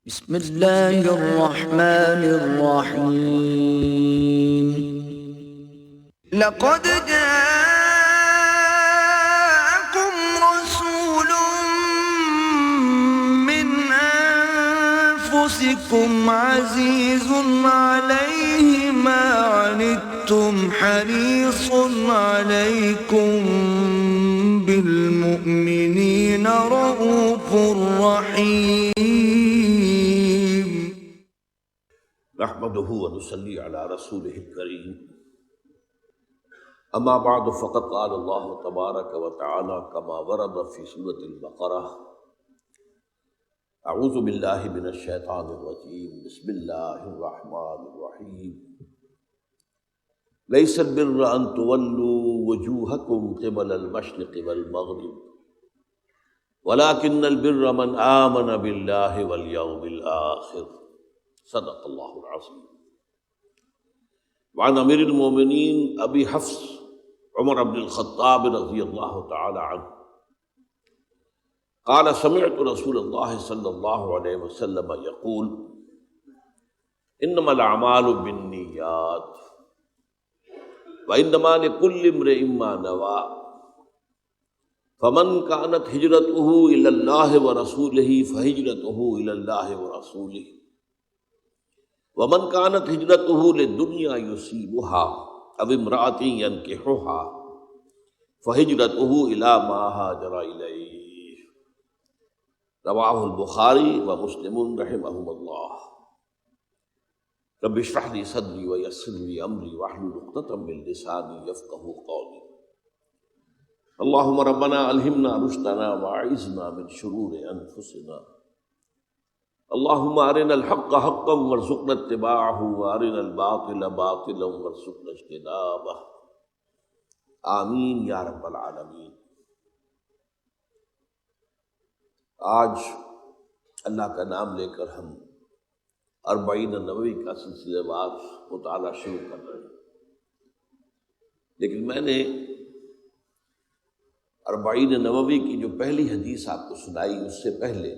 بسم اللہ الرحمن الرحیم لقد جاءكم رسول من أنفسكم عزيز عليه ما عنتم حريص عليكم بالمؤمنين رؤوف رحيم نحمده ونصلي على رسوله الكريم اما بعد فقد قال الله تبارك وتعالى كما ورد في سورة البقرة اعوذ بالله من الشيطان الرجيم بسم الله الرحمن الرحيم ليس البر ان تولوا وجوهكم قبل المشرق والمغرب ولكن البر من آمن بالله واليوم الآخر صدق اللہ العظیم۔ وعن امیر المومنین ابی حفص عمر بن الخطاب رضی اللہ تعالی عنہ قال سمعت رسول اللہ صلی اللہ علیہ وسلم یقول انما الاعمال بالنیات وانما لکل امرئ ما نوى فمن كانت ہجرته الى اللہ ورسولہ فہجرته الى اللہ ورسولہ ومن كانت ہجرته للدنيا يصيبها او امرأة ينكحها فہجرته الى ما هاجر إليه رواه البخاری ومسلم رحمهم الله۔ رب اشرح لي صدري ويسر لي امري واحلل عقدة من لساني يفقهوا قولي۔ اللهم ربنا الہمنا رشدنا واعذنا من شرور انفسنا، اللهم ارنا الحق حقا وارزقنا اتباعه وارنا الباطل باطلا وارزقنا اجتنابه، آمین یا رب العالمین۔ آج اللہ کا نام لے کر ہم اربعین نووی کا سلسلہ وار مطالعہ شروع کر رہے ہیں، لیکن میں نے اربعین نووی کی جو پہلی حدیث آپ کو سنائی اس سے پہلے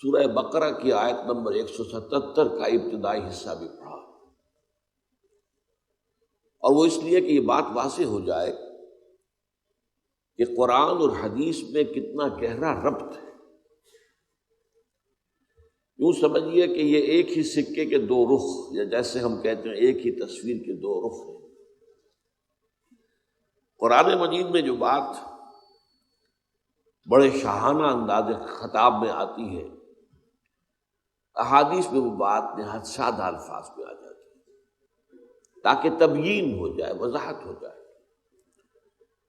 سورہ بقرہ کی آیت نمبر 177 کا ابتدائی حصہ بھی پڑھا، اور وہ اس لیے کہ یہ بات واضح ہو جائے کہ قرآن اور حدیث میں کتنا گہرا ربط ہے۔ یوں سمجھیے کہ یہ ایک ہی سکے کے دو رخ، یا جیسے ہم کہتے ہیں ایک ہی تصویر کے دو رخ ہیں۔ قرآن مجید میں جو بات بڑے شاہانہ انداز خطاب میں آتی ہے، احادیث میں وہ بات نہایت سادہ الفاظ میں آ جاتی ہے تاکہ تبیین ہو جائے، وضاحت ہو جائے۔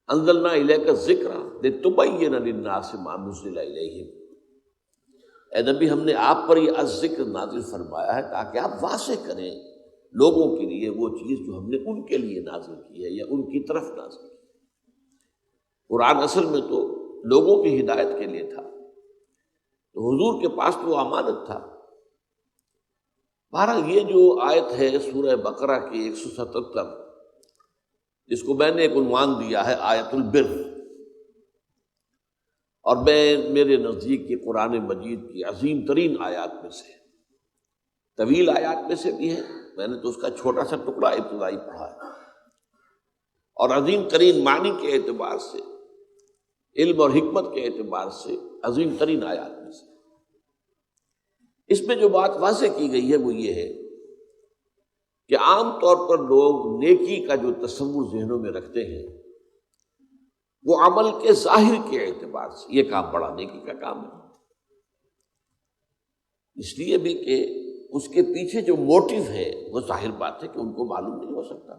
انزلنا الیک الذکر لتبین للناس ما نزل الیہم، اے نبی ہم نے آپ پر یہ الذکر نازل فرمایا ہے تاکہ آپ واضح کریں لوگوں کے لیے وہ چیز جو ہم نے ان کے لیے نازل کی ہے یا ان کی طرف نازل کی۔ قرآن اصل میں تو لوگوں کی ہدایت کے لیے تھا، تو حضور کے پاس تو وہ امانت تھا۔ بہرحال یہ جو آیت ہے سورہ بقرہ کی 177، جس کو میں نے ایک عنوان دیا ہے آیت البر، اور میرے نزدیک یہ قرآن مجید کی عظیم ترین آیات میں سے، طویل آیات میں سے بھی ہے، میں نے تو اس کا چھوٹا سا ٹکڑا ابتدائی پڑھا ہے، اور عظیم ترین معنی کے اعتبار سے، علم اور حکمت کے اعتبار سے عظیم ترین آیات میں سے۔ اس میں جو بات واضح کی گئی ہے وہ یہ ہے کہ عام طور پر لوگ نیکی کا جو تصور ذہنوں میں رکھتے ہیں وہ عمل کے ظاہر کے اعتبار سے، یہ کام بڑا نیکی کا کام ہے، اس لیے بھی کہ اس کے پیچھے جو موٹیو ہے وہ ظاہر بات ہے کہ ان کو معلوم نہیں ہو سکتا۔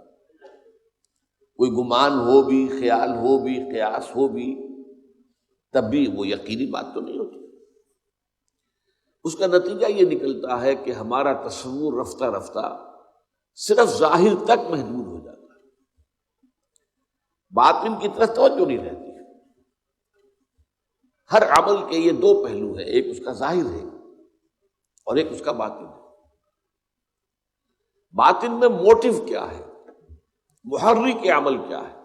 کوئی گمان ہو بھی، خیال ہو بھی، قیاس ہو بھی، تب بھی وہ یقینی بات تو نہیں ہوتی۔ اس کا نتیجہ یہ نکلتا ہے کہ ہمارا تصور رفتہ رفتہ صرف ظاہر تک محدود ہو جاتا ہے، باطن کی طرف توجہ نہیں رہتی۔ ہر عمل کے یہ دو پہلو ہیں، ایک اس کا ظاہر ہے اور ایک اس کا باطن ہے۔ باطن میں موٹیو کیا ہے، محرک عمل کیا ہے،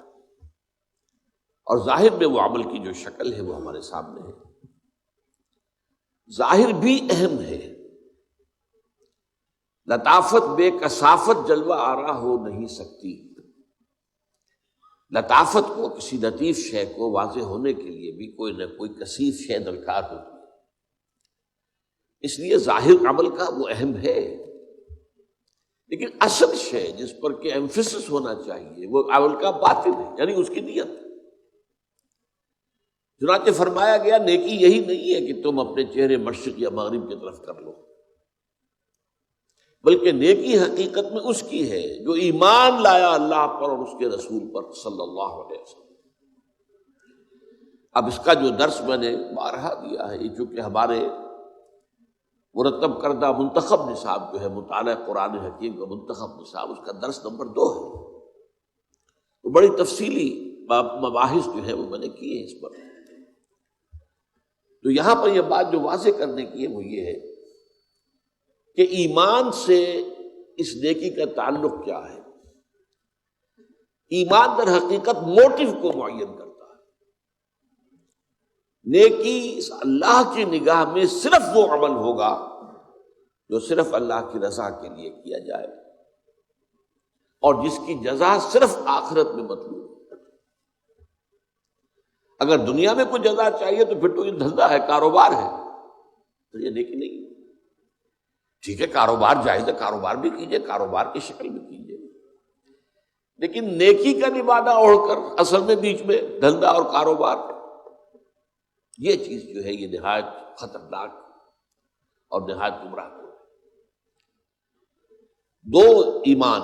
اور ظاہر میں وہ عمل کی جو شکل ہے وہ ہمارے سامنے ہے۔ ظاہر بھی اہم ہے، لطافت بے کثافت جلوہ آرا ہو نہیں سکتی۔ لطافت کو، کسی لطیف شے کو واضح ہونے کے لیے بھی کوئی نہ کوئی کثیف شے درکار ہوتی ہے، اس لیے ظاہر عمل کا وہ اہم ہے، لیکن اصل شے جس پر کہ ایمفیسس ہونا چاہیے وہ عمل کا باطن ہے، یعنی اس کی نیت۔ چنانچہ فرمایا گیا نیکی یہی نہیں ہے کہ تم اپنے چہرے مشرق یا مغرب کی طرف کر لو، بلکہ نیکی حقیقت میں اس کی ہے جو ایمان لایا اللہ پر اور اس کے رسول پر صلی اللہ علیہ وسلم۔ اب اس کا جو درس میں نے بارہا دیا ہے، یہ چونکہ ہمارے مرتب کردہ منتخب نصاب جو ہے مطالعہ قرآن حکیم کا منتخب نصاب، اس کا درس نمبر 2 ہے، تو بڑی تفصیلی مباحث جو ہے وہ میں نے کی ہے اس پر۔ تو یہاں پر یہ بات جو واضح کرنے کی ہے وہ یہ ہے کہ ایمان سے اس نیکی کا تعلق کیا ہے۔ ایمان در حقیقت موٹیو کو معین کرتا ہے۔ نیکی اللہ کی نگاہ میں صرف وہ عمل ہوگا جو صرف اللہ کی رضا کے لیے کیا جائے اور جس کی جزا صرف آخرت میں مطلوب ہے۔ اگر دنیا میں کوئی جزا چاہیے تو پھر تو یہ دھندا ہے، کاروبار ہے، تو یہ نیکی نہیں۔ ٹھیک ہے، کاروبار جائز ہے، کاروبار بھی کیجئے، کاروبار کی شکل میں کیجئے، لیکن نیکی کا لبادہ اوڑھ کر اصل میں بیچ میں دھندا اور کاروبار، یہ چیز جو ہے یہ نہایت خطرناک اور نہایت گمراہ ہے۔ 2 ایمان،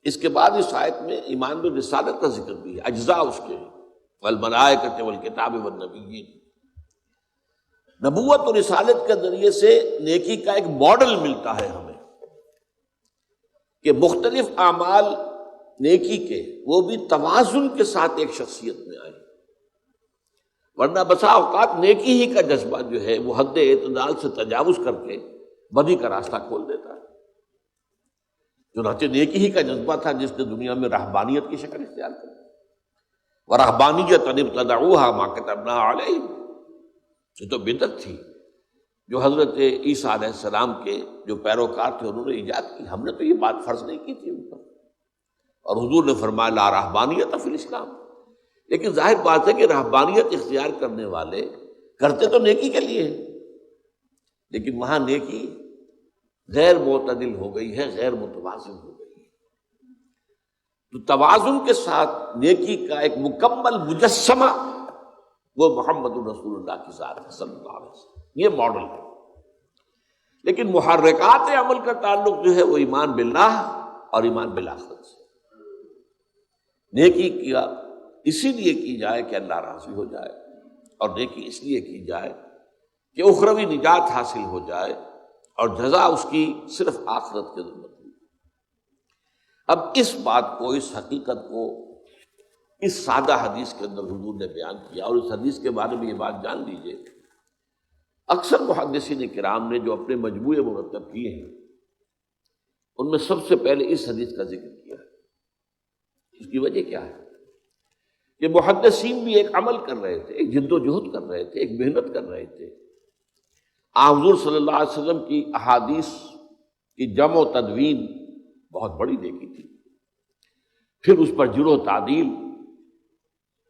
اس کے بعد اس آیت میں ایمان میں رسالت کا ذکر بھی ہے، اجزاء اس کے ہیں، والملائکۃ والکتاب والنبیین۔ نبوت اور رسالت کے ذریعے سے نیکی کا ایک ماڈل ملتا ہے ہمیں کہ مختلف اعمال نیکی کے وہ بھی توازن کے ساتھ ایک شخصیت میں آئے، ورنہ بسا اوقات نیکی ہی کا جذبہ جو ہے وہ حد اعتدال سے تجاوز کر کے بدی کا راستہ کھول دیتا ہے۔ چنانچہ نیکی ہی کا جذبہ تھا جس نے دنیا میں رہبانیت کی شکل اختیار کی، وَرَهْبَانِيَّةً ابْتَدَعُوهَا مَا كَتَبْنَاهَا عَلَيْهِمْ، یہ تو بدعت تھی جو حضرت عیسیٰ علیہ السلام کے جو پیروکار تھے انہوں نے ایجاد کی، ہم نے تو یہ بات فرض نہیں کی تھی ان پر، اور حضور نے فرمایا لا رہبانیت فی الاسلام۔ لیکن ظاہر بات ہے کہ رہبانیت اختیار کرنے والے کرتے تو نیکی کے لیے ہیں، لیکن وہاں نیکی غیر معتدل ہو گئی ہے، غیر متوازن ہو گئی ہے۔ تو توازن کے ساتھ نیکی کا ایک مکمل مجسمہ وہ محمد الرسول اللہ کی ذات ہے صلی اللہ علیہ وسلم، یہ ماڈل ہے۔ لیکن محرکات عمل کا تعلق جو ہے وہ ایمان باللہ اور ایمان بالآخرت سے۔ نیکی کیا اسی لیے کی جائے کہ اللہ راضی ہو جائے، اور نیکی اس لیے کی جائے کہ اخروی نجات حاصل ہو جائے اور جزا اس کی صرف آخرت کے ذمہ ہے۔ اب اس بات کو، اس حقیقت کو اس سادہ حدیث کے اندر حضور نے بیان کیا، اور اس حدیث کے بارے میں یہ بات جان لیجئے، اکثر محدثین کرام نے جو اپنے مجموعے مرتب کیے ہیں ان میں سب سے پہلے اس حدیث کا ذکر کیا ہے۔ اس کی وجہ کیا ہے کہ محدثین بھی ایک عمل کر رہے تھے، ایک جد و جہد کر رہے تھے، ایک محنت کر رہے تھے۔ حضور صلی اللہ علیہ وسلم کی احادیث کی جمع و تدوین بہت بڑی نیکی تھی، پھر اس پر جرح و تعدیل،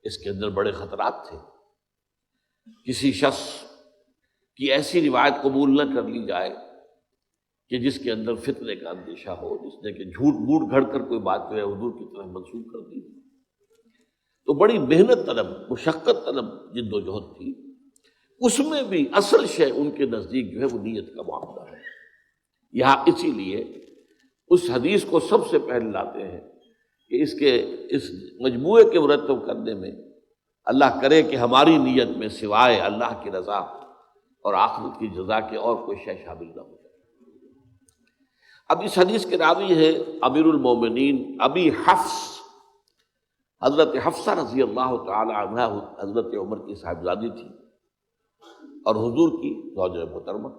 اس کے اندر بڑے خطرات تھے۔ کسی شخص کی ایسی روایت قبول نہ کر لی جائے کہ جس کے اندر فتنے کا اندیشہ ہو، جس نے کہ جھوٹ موٹ گھڑ کر کوئی بات جو ہے حضور کی طرف منسوب کر دی۔ تو بڑی محنت طلب، مشقت طلب جد و جہد تھی۔ اس میں بھی اصل شے ان کے نزدیک جو ہے وہ نیت کا معاملہ ہے۔ یہاں اسی لیے اس حدیث کو سب سے پہلے لاتے ہیں کہ اس مجموعے کے مرتب کرنے میں اللہ کرے کہ ہماری نیت میں سوائے اللہ کی رضا اور آخرت کی جزا کے اور کوئی شے شامل نہ ہو جائے۔ اب اس حدیث کے راوی ہے امیر المومنین ابی حفص، حضرت حفصہ رضی اللہ تعالی عنہ حضرت عمر کی صاحبزادی تھی اور حضور کی زوجہ محترمہ۔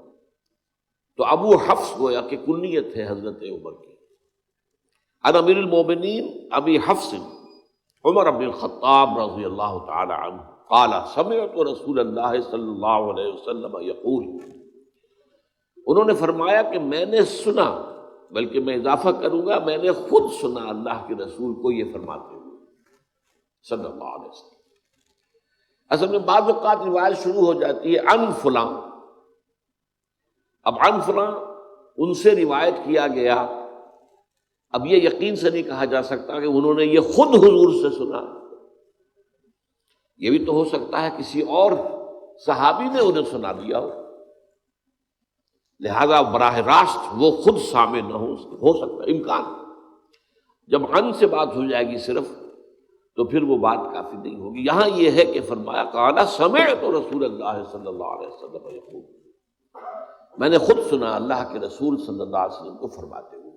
تو ابو حفص گویا کہ کنیت ہے حضرت عمر کی۔ عن امیر المومنین ابی حفص عمر بن الخطاب رضی اللہ تعالی عنہ قال سمعت رسول اللہ صلی اللہ علیہ وسلم یقول، انہوں نے فرمایا کہ میں نے سنا، بلکہ میں اضافہ کروں گا میں نے خود سنا اللہ کے رسول کو یہ فرماتے ہوئے صلی اللہ علیہ وسلم۔ اصل میں بعض اوقات روایت شروع ہو جاتی ہے عن فلاں، اب عن فلاں ان سے روایت کیا گیا، اب یہ یقین سے نہیں کہا جا سکتا کہ انہوں نے یہ خود حضور سے سنا، یہ بھی تو ہو سکتا ہے کسی اور صحابی نے انہیں سنا دیا ہو، لہذا براہ راست وہ خود سامع نہ ہو سکتا امکان۔ جب عن سے بات ہو جائے گی صرف تو پھر وہ بات کافی نہیں ہوگی۔ یہاں یہ ہے کہ فرمایا قال سمعت رسول اللہ صلی اللہ علیہ وسلم یقول، میں نے خود سنا اللہ کے رسول صلی اللہ علیہ وسلم کو فرماتے ہوئے۔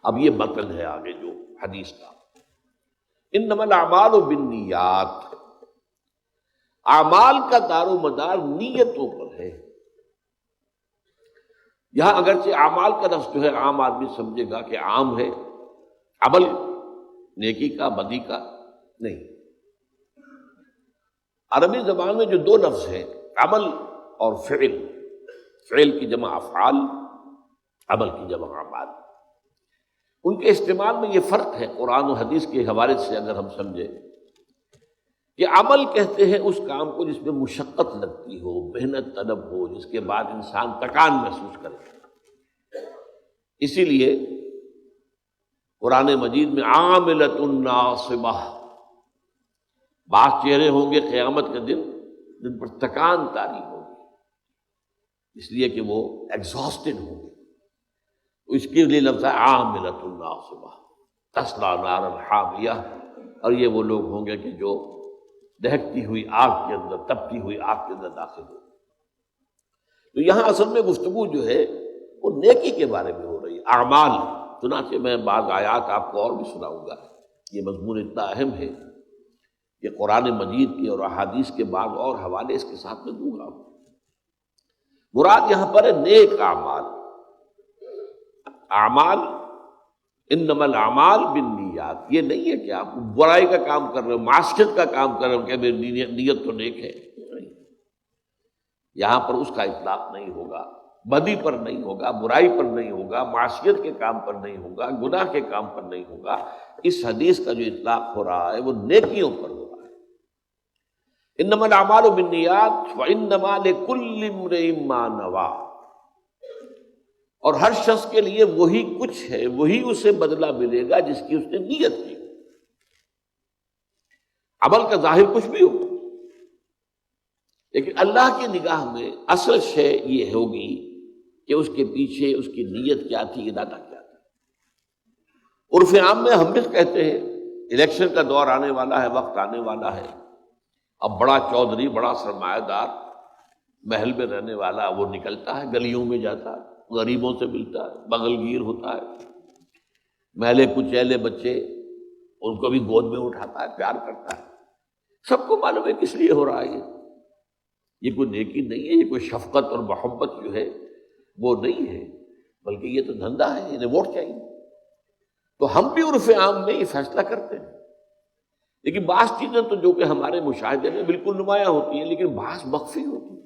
اب یہ متن ہے آگے جو حدیث کا، انما الاعمال بالنیات، اعمال کا دار و مدار نیتوں پر ہے۔ یہاں اگرچہ اعمال کا لفظ جو ہے عام آدمی سمجھے گا کہ عام ہے، عمل نیکی کا بدی کا نہیں۔ عربی زبان میں جو دو لفظ ہیں عمل اور فعل، فعل کی جمع افعال، عمل کی جمع اعمال، ان کے استعمال میں یہ فرق ہے قرآن و حدیث کے حوالے سے اگر ہم سمجھیں کہ عمل کہتے ہیں اس کام کو جس میں مشقت لگتی ہو، محنت طلب ہو، جس کے بعد انسان تکان محسوس کرے۔ اسی لیے قرآن مجید میں عاملۃ ناصبہ، بعض چہرے ہوں گے قیامت کے دن جن پر تکان طاری ہوگی، اس لیے کہ وہ ایگزاسٹڈ ہوں گے، تو اس کے لیے لفظ ہے عاملۃ ناصبہ تصلی نارا حامیہ، اور یہ وہ لوگ ہوں گے کہ جو دہکتی ہوئی آگ کے اندر، تپتی ہوئی آگ کے اندر داخل ہو۔ تو یہاں اصل میں گفتگو جو ہے وہ نیکی کے بارے میں ہو رہی ہے، اعمال۔ چنانچہ میں بعض آیات آپ کو اور بھی سناؤں گا، یہ مضمون اتنا اہم ہے کہ قرآن مجید کے اور احادیث کے بعض اور حوالے اس کے ساتھ میں دوں گا۔ مراد یہاں پر ہے نیک اعمال۔ اعمال انما الاعمال بالنیات، یہ نہیں ہے کہ آپ برائی کا کام کر رہے ہو، معصیت کا کام کر رہے ہو کہ میری نیت تو نیک ہے، نہیں، یہاں پر اس کا اطلاق نہیں ہوگا، بدی پر نہیں ہوگا، برائی پر نہیں ہوگا، معصیت کے کام پر نہیں ہوگا، گناہ کے کام پر نہیں ہوگا۔ اس حدیث کا جو اطلاق ہو رہا ہے وہ نیکیوں پر ہو رہا ہے۔ انما الاعمال بالنیات وانما لکل امرئ ما نویٰ، اور ہر شخص کے لیے وہی کچھ ہے، وہی اسے بدلہ ملے گا جس کی اس نے نیت کی۔ عمل کا ظاہر کچھ بھی ہو، لیکن اللہ کی نگاہ میں اصل شے یہ ہوگی کہ اس کے پیچھے اس کی نیت کیا تھی، ارادہ کیا تھا۔ عرف عام میں ہم بھی کہتے ہیں الیکشن کا دور آنے والا ہے، وقت آنے والا ہے، اب بڑا چودھری، بڑا سرمایہ دار، محل میں رہنے والا وہ نکلتا ہے، گلیوں میں جاتا ہے، غریبوں سے ملتا ہے، بغل گیر ہوتا ہے، میلے کچیلے بچے ان کو بھی گود میں اٹھاتا ہے، پیار کرتا ہے۔ سب کو معلوم ہے کس لیے ہو رہا ہے یہ کوئی نیکی نہیں ہے، یہ کوئی شفقت اور محبت جو ہے وہ نہیں ہے، بلکہ یہ تو دھندا ہے، انہیں ووٹ چاہیے۔ تو ہم بھی عرف عام میں یہ فیصلہ کرتے ہیں، لیکن بعض چیزیں تو جو کہ ہمارے مشاہدے میں بالکل نمایاں ہوتی ہیں، لیکن بعض مخفی ہوتی ہیں۔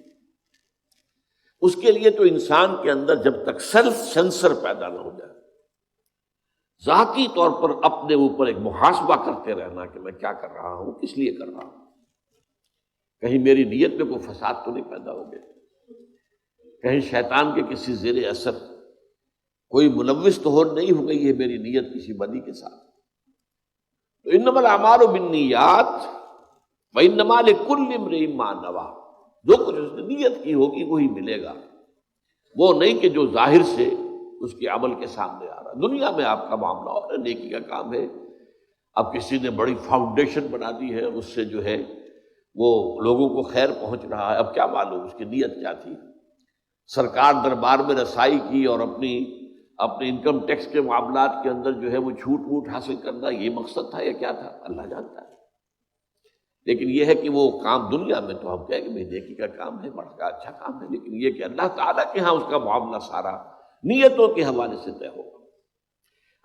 اس کے لیے تو انسان کے اندر جب تک سیلف سینسر پیدا نہ ہو جائے، ذاتی طور پر اپنے اوپر ایک محاسبہ کرتے رہنا کہ میں کیا کر رہا ہوں، کس لیے کر رہا ہوں، کہیں میری نیت میں کوئی فساد تو نہیں پیدا ہو گیا، کہیں شیطان کے کسی زیر اثر کوئی ملوث تو ہو نہیں ہو گئی ہے میری نیت کسی بدی کے ساتھ۔ تو انما الاعمال بالنیات وانما لکل امرئ ما نویٰ، جو کچھ اس نے نیت کی ہوگی وہی ملے گا، وہ نہیں کہ جو ظاہر سے اس کے عمل کے سامنے آ رہا۔ دنیا میں آپ کا معاملہ اور نیکی کا کام ہے، اب کسی نے بڑی فاؤنڈیشن بنا دی ہے، اس سے جو ہے وہ لوگوں کو خیر پہنچ رہا ہے، اب کیا معلوم اس کی نیت کیا تھی۔ سرکار دربار میں رسائی کی اور اپنی انکم ٹیکس کے معاملات کے اندر جو ہے وہ چھوٹ ووٹ حاصل کرنا، یہ مقصد تھا یا کیا تھا، اللہ جانتا ہے۔ لیکن یہ ہے کہ وہ کام دنیا میں تو ہم کہیں کہ بھائی نیکی کا کام ہے، بڑا اچھا کام ہے، لیکن یہ کہ اللہ تعالیٰ کے ہاں اس کا معاملہ سارا نیتوں کے حوالے سے طے ہوگا۔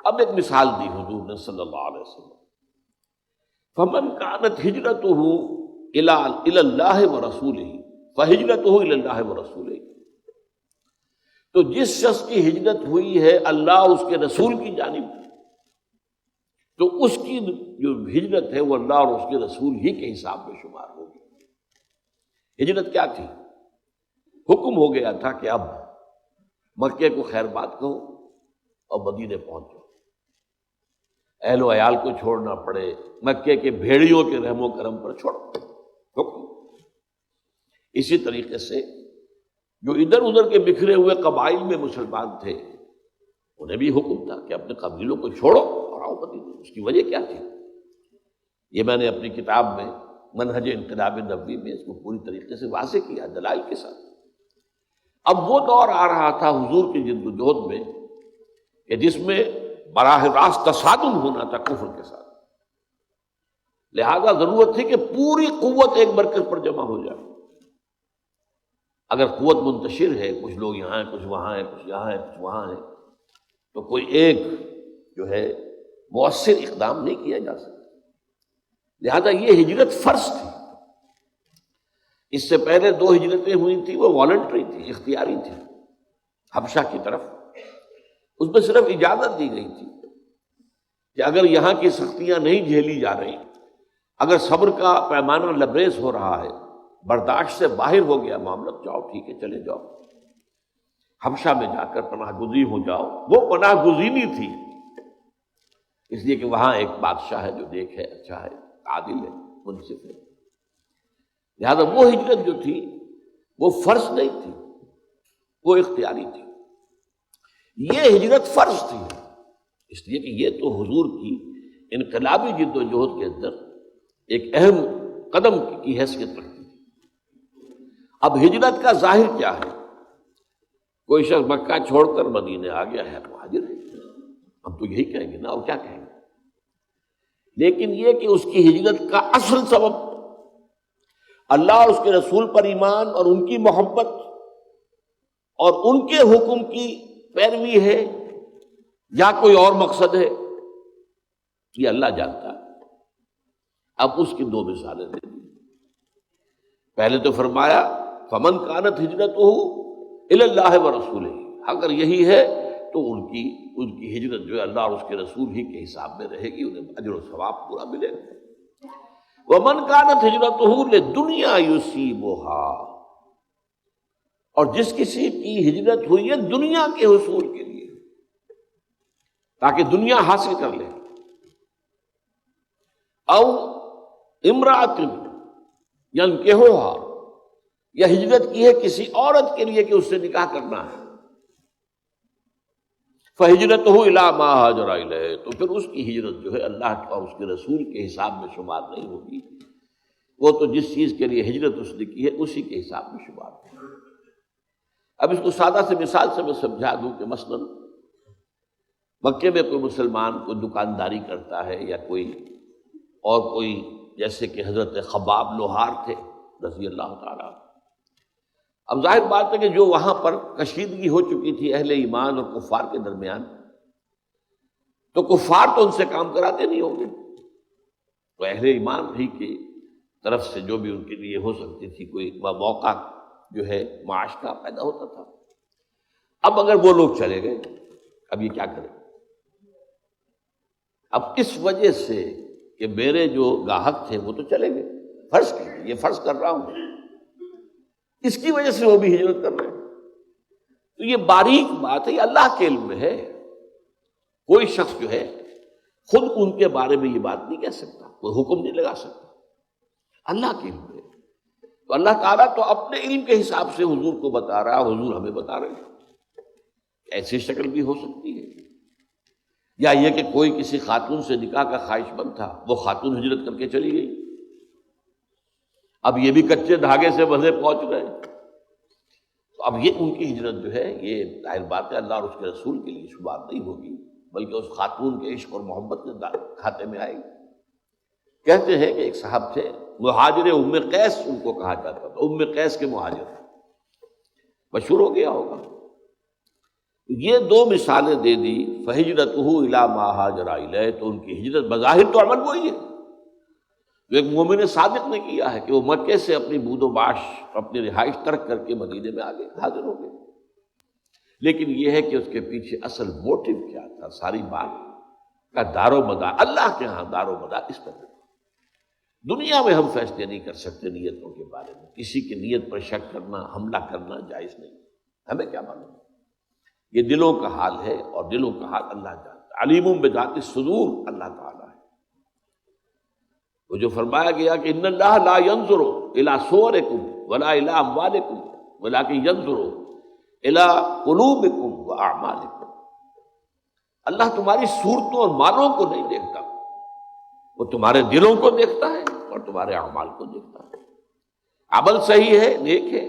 اب ایک مثال دی حضور نے صلی اللہ علیہ وسلم، فمن کانت ہجرتہ الی اللہ ورسولہ فہجرتہ الی اللہ ورسولہ، تو جس شخص کی ہجرت ہوئی ہے اللہ اس کے رسول کی جانب، تو اس کی جو ہجرت ہے وہ اللہ اور اس کے رسول ہی کے حساب میں شمار ہوگی۔ ہجرت کیا تھی؟ حکم ہو گیا تھا کہ اب مکے کو خیر بات کہو اور مدینے پہنچو، اہل و عیال کو چھوڑنا پڑے، مکے کے بھیڑیوں کے رحم و کرم پر چھوڑو، حکم۔ اسی طریقے سے جو ادھر ادھر کے بکھرے ہوئے قبائل میں مسلمان تھے انہیں بھی حکم تھا کہ اپنے قبیلوں کو چھوڑو اور آؤ مدینے۔ اس کی وجہ کیا تھی؟ یہ میں نے اپنی کتاب میں منہج انقلاب نبوی میں اس کو پوری طریقے سے واضح کیا دلائل کے ساتھ۔ اب وہ دور آ رہا تھا حضور کی جد و جہد میں کہ جس میں براہ راست تصادم ہونا تھا کفر کے ساتھ، لہذا ضرورت تھی کہ پوری قوت ایک مرکز پر جمع ہو جائے۔ اگر قوت منتشر ہے، کچھ لوگ یہاں ہیں، کچھ وہاں ہیں، کچھ یہاں ہیں، کچھ وہاں ہیں، تو کوئی ایک جو ہے مؤثر اقدام نہیں کیا جا سکتا۔ لہذا یہ ہجرت فرض تھی۔ اس سے پہلے 2 ہجرتیں ہوئی تھیں، وہ والنٹری تھی، اختیاری تھی، حبشہ کی طرف۔ اس میں صرف اجازت دی گئی تھی کہ اگر یہاں کی سختیاں نہیں جھیلی جا رہی، اگر صبر کا پیمانہ لبریز ہو رہا ہے، برداشت سے باہر ہو گیا معاملہ، جاؤ ٹھیک ہے چلے جاؤ، حبشہ میں جا کر پناہ گزین ہو جاؤ۔ وہ پناہ گزینی تھی اس لیے کہ وہاں ایک بادشاہ ہے جو نیک ہے، اچھا ہے، عادل ہے، منصف ہے۔ لہذا وہ ہجرت جو تھی وہ فرض نہیں تھی، وہ اختیاری تھی۔ یہ ہجرت فرض تھی اس لیے کہ یہ تو حضور کی انقلابی جد و جہد کے اندر ایک اہم قدم کی حیثیت رکھتی تھی۔ اب ہجرت کا ظاہر کیا ہے؟ کوئی شخص مکہ چھوڑ کر مدینے آ گیا ہے، مہاجر ہے، ہم تو یہی کہیں گے نا، اور کیا کہیں گے؟ لیکن یہ کہ اس کی ہجرت کا اصل سبب اللہ اور اس کے رسول پر ایمان اور ان کی محبت اور ان کے حکم کی پیروی ہے یا کوئی اور مقصد ہے، یہ اللہ جانتا ہے۔ اب اس کی 2 مثالیں دے دی۔ پہلے تو فرمایا فمن کانت ہجرتہ الی اللہ ورسولہ، اگر یہی ہے تو ان کی ہجرت جو ہے اللہ اور اس کے رسول ہی کے حساب میں رہے گی، انہیں اجر و ثواب پورا ملے گا۔ ومن کانت ہجرتہ لدنیا یصیبها، اور جس کسی کی ہجرت ہوئی ہے دنیا کے حصول کے لیے، تاکہ دنیا حاصل کر لے، او امرأۃ ینکحها، یا ہجرت کی ہے کسی عورت کے لیے کہ اس سے نکاح کرنا ہے، فہجرتہ الی ما ہاجر الیہ، تو پھر اس کی ہجرت جو ہے اللہ اور اس کے رسول کے حساب میں شمار نہیں ہوگی، وہ تو جس چیز کے لیے ہجرت اس نے کی ہے اسی کے حساب میں شمار ہوگی۔ اب اس کو سادہ سے مثال سے میں سمجھا دوں کہ مثلا مکے میں کوئی مسلمان کوئی دکانداری کرتا ہے یا کوئی جیسے کہ حضرت خباب لوہار تھے رضی اللہ تعالیٰ۔ اب ظاہر بات ہے کہ جو وہاں پر کشیدگی ہو چکی تھی اہل ایمان اور کفار کے درمیان، تو کفار تو ان سے کام کراتے نہیں ہوں گے، تو اہل ایمان ہی کی طرف سے جو بھی ان کے لیے ہو سکتی تھی کوئی موقع جو ہے معاش کا پیدا ہوتا تھا۔ اب اگر وہ لوگ چلے گئے، اب یہ کیا کریں؟ اب اس وجہ سے کہ میرے جو گاہک تھے وہ تو چلے گئے، فرض کیجیے، یہ فرض کر رہا ہوں، اس کی وجہ سے وہ بھی ہجرت کر رہے ہیں، تو یہ باریک بات ہے، یہ اللہ کے علم میں ہے۔ کوئی شخص جو ہے خود ان کے بارے میں یہ بات نہیں کہہ سکتا، کوئی حکم نہیں لگا سکتا، اللہ کے علم میں۔ تو اللہ تعالیٰ تو اپنے علم کے حساب سے حضور کو بتا رہا، حضور ہمیں بتا رہے ہیں۔ ایسی شکل بھی ہو سکتی ہے، یا یہ کہ کوئی کسی خاتون سے نکاح کا خواہش مند تھا، وہ خاتون ہجرت کر کے چلی گئی، اب یہ بھی کچے دھاگے سے بندھے پہنچ گئے، تو اب یہ ان کی ہجرت جو ہے یہ ظاہر بات ہے اللہ اور اس کے رسول کے لیے شمار نہیں ہوگی، بلکہ اس خاتون کے عشق اور محبت کے کھاتے میں آئے گی۔ کہتے ہیں کہ ایک صاحب تھے مہاجر ام قیس ان کو کہا جاتا تھا، ام قیس کے مہاجر، مشہور ہو گیا ہوگا۔ یہ 2 مثالیں دے دی، فہجرتہ الی ما ہاجر الیہ، تو ان کی ہجرت بظاہر تو عمل وہی ہے، جو ایک مومن صادق نے کیا ہے کہ وہ مکے سے اپنی بود و باش اپنی رہائش ترک کر کے مدینے میں آگے حاضر ہو گئے. لیکن یہ ہے کہ اس کے پیچھے اصل موٹو کیا تھا، ساری بات کا دار و مدار اللہ کے ہاں دار و مدار اس پر ہے. دنیا میں ہم فیصلے نہیں کر سکتے نیتوں کے بارے میں، کسی کی نیت پر شک کرنا، حملہ کرنا جائز نہیں. ہمیں کیا معلوم؟ یہ دلوں کا حال ہے، اور دلوں کا حال اللہ جانتا ہے. علیم بذات الصدور اللہ تعالیٰ ہے. وہ جو فرمایا گیا کہ ان اللہ لا ينظر الى صورکم ولا الى اموالکم ولکن ينظر الى قلوبکم واعمالکم. اللہ تمہاری صورتوں اور مالوں کو نہیں دیکھتا، وہ تمہارے دلوں کو دیکھتا ہے اور تمہارے اعمال کو دیکھتا ہے. عمل صحیح ہے، نیک ہے،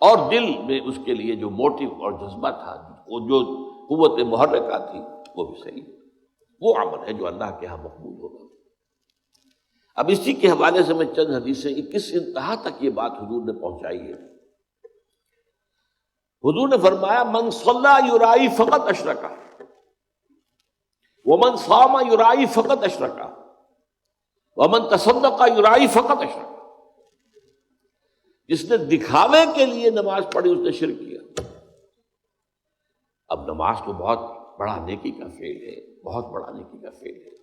اور دل میں اس کے لیے جو موٹیو اور جذبہ تھا، وہ جو قوت محرکہ تھی، وہ بھی صحیح ہے. وہ عمل ہے جو اللہ کے ہاں مقبول ہوگا. اب اسی کے حوالے سے میں چند حدیثیں کس انتہا تک یہ بات حضور نے پہنچائی ہے. حضور نے فرمایا من صلی یرائی فقط اشرکا ومن صام یرائی فقط اشرکا ومن تصدق یرائی فقط اشرکا. جس نے دکھاوے کے لیے نماز پڑھی اس نے شرک کیا. اب نماز تو بہت بڑا نیکی کا فعل ہے، بہت بڑا نیکی کا فعل ہے.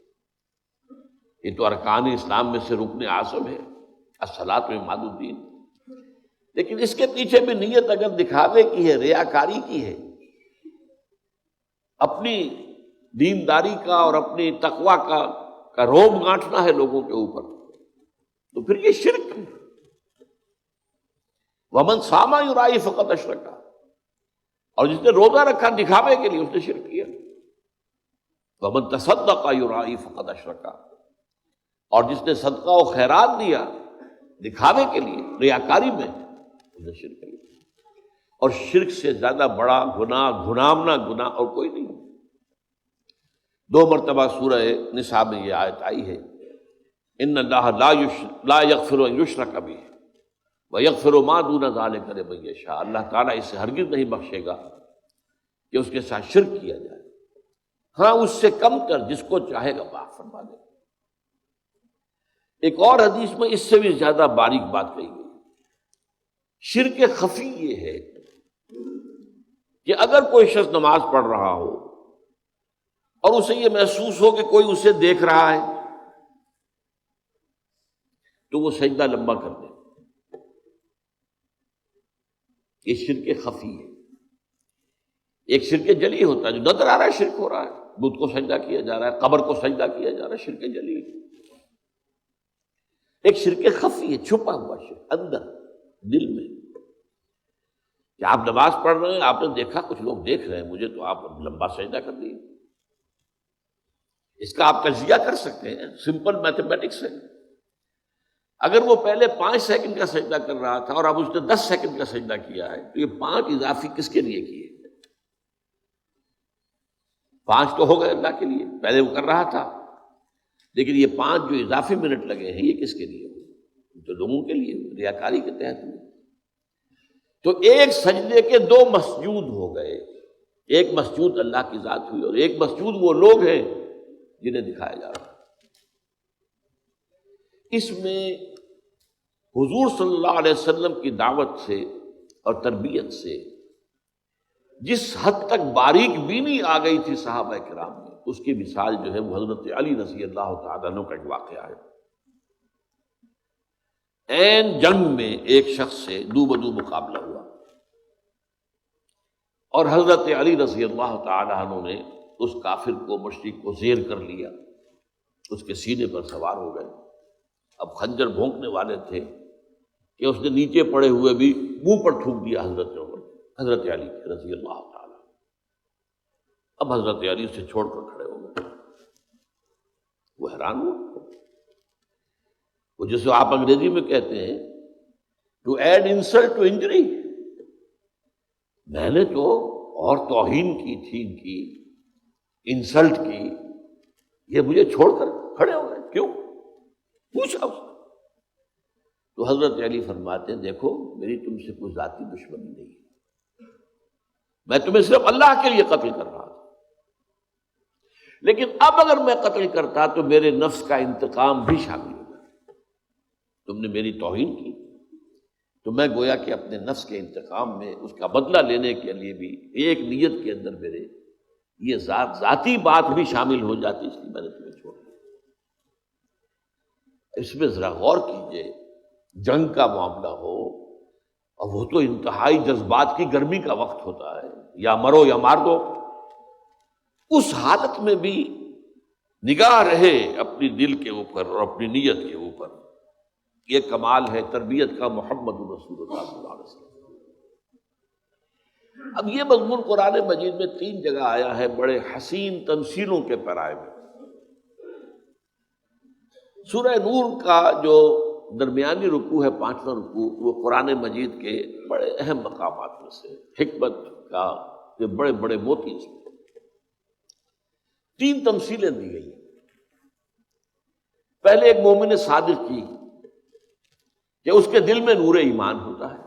یہ تو ارکان اسلام میں سے رکن اعظم ہے، الصلاۃ عماد الدین. لیکن اس کے پیچھے بھی نیت اگر دکھاوے کی ہے، ریاکاری کی ہے، اپنی دینداری کا اور اپنی تقویٰ کا روب گانٹنا ہے لوگوں کے اوپر، تو پھر یہ شرک ہے. ومن صام یرائی فقط اشرکا، اور جس نے روزہ رکھا دکھاوے کے لیے اس نے شرک کیا. ومن تصدق یرائی فقط اشرکا، اور جس نے صدقہ و خیرات دیا دکھاوے کے لیے ریاکاری میں، اس نے شرک کیا. اور شرک سے زیادہ بڑا گناہ، گھنامنا گناہ اور کوئی نہیں. 2 مرتبہ سورہ نساء میں یہ آیت آئی ہے، ان اللہ لا یغفر ان یشرک بہ وَيَغْفِرُ مَا دُونَ ذَلِكَ لِمَن یشاء. اللہ تعالیٰ اسے ہرگز نہیں بخشے گا کہ اس کے ساتھ شرک کیا جائے، ہاں اس سے کم کر جس کو چاہے گا معاف فرما دے. ایک اور حدیث میں اس سے بھی زیادہ باریک بات کہی گئی. شرک خفی یہ ہے کہ اگر کوئی شخص نماز پڑھ رہا ہو اور اسے یہ محسوس ہو کہ کوئی اسے دیکھ رہا ہے تو وہ سجدہ لمبا کر دے. یہ شرک خفی ہے. ایک شرک جلی ہوتا ہے جو نظر آ رہا ہے شرک ہو رہا ہے، بت کو سجدہ کیا جا رہا ہے، قبر کو سجدہ کیا جا رہا ہے، شرک جلی. ایک شرک خفی ہے، چھپا ہوا شرک اندر دل میں، کہ آپ نماز پڑھ رہے ہیں، آپ نے دیکھا کچھ لوگ دیکھ رہے ہیں مجھے، تو آپ لمبا سجدہ کر دیے. اس کا آپ تجزیہ کر سکتے ہیں، سمپل میتھمیٹکس ہے. اگر وہ پہلے 5 سیکنڈ کا سجدہ کر رہا تھا اور اب اس نے 10 سیکنڈ کا سجدہ کیا ہے، تو یہ 5 اضافی کس کے لیے کیے؟ 5 تو ہو گئے اللہ کے لیے، پہلے وہ کر رہا تھا، لیکن یہ 5 جو اضافی منٹ لگے ہیں یہ کس کے لیے ہوئے؟ تو لوگوں کے لیے ہوئے، ریاکاری کے تحت ہوئے. تو ایک سجدے کے 2 مسجود ہو گئے. ایک مسجود اللہ کی ذات ہوئی اور ایک مسجود وہ لوگ ہیں جنہیں دکھایا جا رہا ہے. اس میں حضور صلی اللہ علیہ وسلم کی دعوت سے اور تربیت سے جس حد تک باریک بینی آ گئی تھی صحابہ کرام میں، اس کی مثال جو ہے وہ حضرت علی رضی اللہ تعالیٰ عنہ کا ایک واقعہ ہے. عین جنگ میں ایک شخص سے دو بدو مقابلہ ہوا اور حضرت علی رضی اللہ تعالیٰ عنہ نے اس کافر کو، مشرک کو زیر کر لیا، اس کے سینے پر سوار ہو گئے. اب خنجر بھونکنے والے تھے کہ اس نے نیچے پڑے ہوئے بھی منہ پر تھوک دیا حضرت علی رضی اللہ تعالیٰ. اب حضرت علی سے چھوڑ کر کھڑے ہو گئے. وہ حیران ہوا. وہ جسے آپ انگریزی میں کہتے ہیں to add insult to injury. میں نے تو اور توہین کی تھی، ان کی انسلٹ کی، یہ مجھے چھوڑ کر کھڑے ہو گئے، کیوں؟ پوچھا اس نے. تو حضرت علی فرماتے ہیں دیکھو میری تم سے کوئی ذاتی دشمنی نہیں ہے، میں تمہیں صرف اللہ کے لیے قتل کر رہا تھا، لیکن اب اگر میں قتل کرتا تو میرے نفس کا انتقام بھی شامل ہوگا. تم نے میری توہین کی، تو میں گویا کہ اپنے نفس کے انتقام میں اس کا بدلہ لینے کے لیے بھی ایک نیت کے اندر میرے یہ ذاتی بات بھی شامل ہو جاتی، اس لیے میں نے تمہیں چھوڑ دیا۔ اس میں ذرا غور کیجئے، جنگ کا معاملہ ہو اور وہ تو انتہائی جذبات کی گرمی کا وقت ہوتا ہے، یا مرو یا مار دو، اس حالت میں بھی نگاہ رہے اپنی دل کے اوپر اور اپنی نیت کے اوپر، یہ کمال ہے تربیت کا محمد رسول اللہ صلی اللہ علیہ وسلم۔ اب یہ مضمون قرآن مجید میں 3 جگہ آیا ہے بڑے حسین تمثیلوں کے پیرائے میں۔ سورہ نور کا جو درمیانی رکوع ہے 5واں رکوع، وہ قرآن مجید کے بڑے اہم مقامات میں سے، حکمت کا جو بڑے بڑے موتی اس میں 3 تمثیلیں دی گئی۔ پہلے ایک مومن صادق کی کہ اس کے دل میں نور ایمان ہوتا ہے،